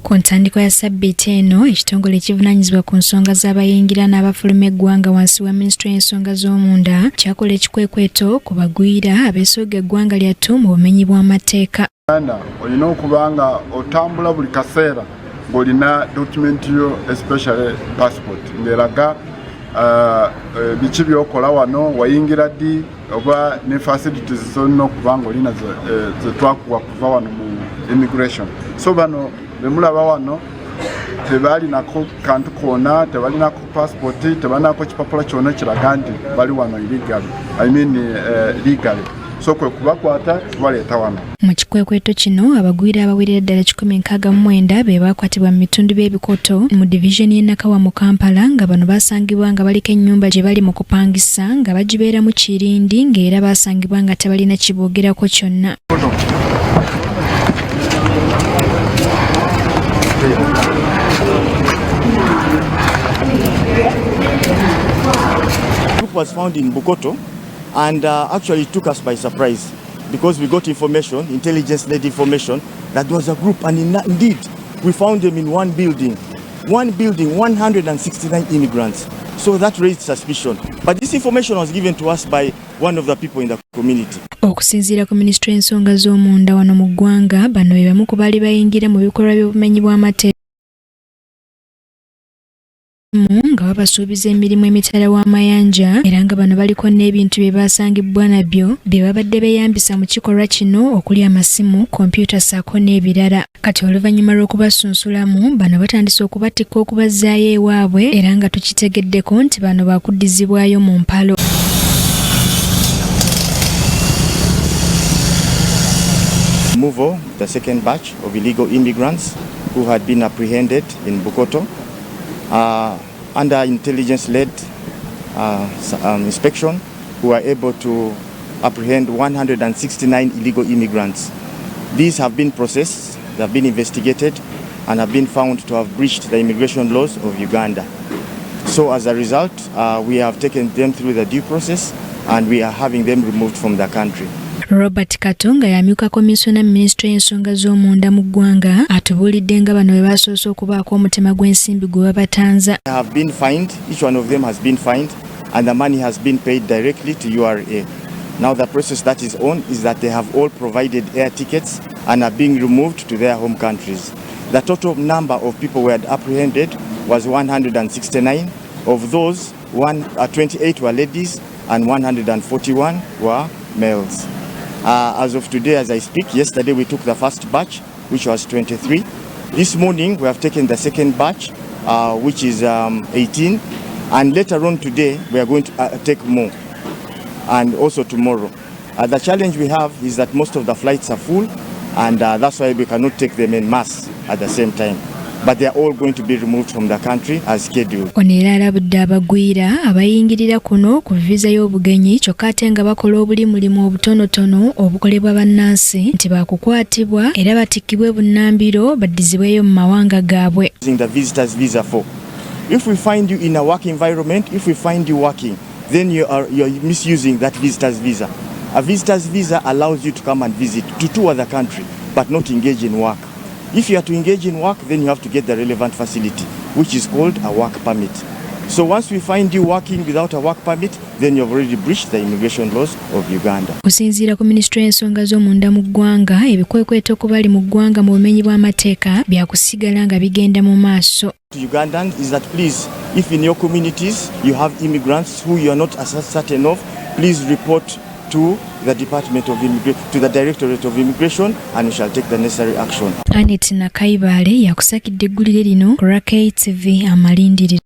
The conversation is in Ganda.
Ku ntandikwa ya ssabbiiti eno, ekitongole ekivunaanyizibwa ku nsonga z'abayingira n'abafuluma eggwanga wansi wa minisitule y'ensonga z'omunda kyakola ekikwekweto ku bagwiira abeesooga eggwanga lyattu mu bumenyi bw'amateeka. Olina okuba nga otambula buli kaseera ng'olina dokumenti yo especially passport ng'eraga biki by'okola wano, wayingira ddi oba ne facilities zonna okuba ng'olina ze twakuwa kuva wano mu immigration. So bano bemulaba wano tebalinako kantu koona, tebalinako passport, tebalinako kipapula kyonna kiraga nti bali wano legally. So kwe kubakwata tubaleeta wano. Mu kikwekweto kino abagwiira abawerera ddala 169 be baakwatibwa mu bitundu by'e Bukoto mu division y'e Nakawa mu Kampala nga bano baasangibwa nga baliko ennyumba gye bali mu kupangisa nga bagibeeramu kirindi ng'era baasangibwa nga tebalina kiboogerako kyonna. Group was found in Bukoto and actually took us by surprise because we got information, intelligence-led information, that there was a group, and indeed we found them in one building, 169 immigrants. So that raised suspicion. But this information was given to us by one of the people in the community. Okusinziira ku minisitule y'ensonga z'omunda wano mu ggwanga, bano be bamu ku baali bayingira mu bikolwa by'obumenyi bw'amateeka nga babasuubiza emirimu emitala w'amayanja era nga bano baliko n'ebintu bye baasangibwa nabyo bye babadde beeyambisa mu kikolwa kino okuli amasimu, kompyuta ssaako n'ebirala. Kati oluvannyuma lw'okubasunsulamu bano batandise okubatikka okubazzaayo ewaabwe era nga tukitegeddeko nti bano baakuddizibwayo mu mpalo. Muvo, the second batch of illegal immigrants who had been apprehended in Bukoto. Under intelligence-led inspection, we were able to apprehend 169 illegal immigrants. These have been processed, they have been investigated, and have been found to have breached the immigration laws of Uganda. So as a result, we have taken them through the due process, and we are having them removed from the country. Robert Katonga yamyuka komisona minisitule y'ensonga z'omunda mu ggwanga atubuulidde nga bano bwe basoose okubaako omutema gw'ensimbi gwe babatanza. They have been fined, each one of them has been fined, and the money has been paid directly to URA. Now the process that is on is that they have all provided air tickets and are being removed to their home countries. The total number of people we had apprehended was 169. Of those, 28 were ladies and 141 were males. As of today, as I speak, yesterday we took the first batch, which was 23. This morning we have taken the second batch, which is 18. And later on today, we are going to take more. And also tomorrow. The challenge we have is that most of the flights are full, and that's why we cannot take them en masse at the same time. But they are all going to be removed from the country as scheduled. Ono era alabudde abagwiira abayingirira kuno ku viza y'obugenyi kyokka ate nga bakola obuli mulimu obutonotono obukolebwa bannansi nti baakukwatibwa era batikkibwe bunnambiro baddizibweyo mu mawanga gaabwe. The visitor's visa for. If we find you in a work environment, if we find you working, then you're misusing that visitor's visa. A visitor's visa allows you to come and visit, to tour the country, but not engage in work. If you are to engage in work, then you have to get the relevant facility, which is called a work permit. So once we find you working without a work permit, then you've already breached the immigration laws of Uganda. Kusinziira ku minisitule y'ensonga z'omunda mu ggwanga, ebikwekweto ku bali mu ggwanga mu bumenyi bw'amateeka byakusigala nga bigenda mu maaso. Ugandans is that please, if in your communities you have immigrants who you are not certain of, please report to the Department of Immigration, to the Directorate of Immigration, and we shall take the necessary action. Anet Nakaibaale yakusakidde eggulire lino ku Rakei TV amalindiriro.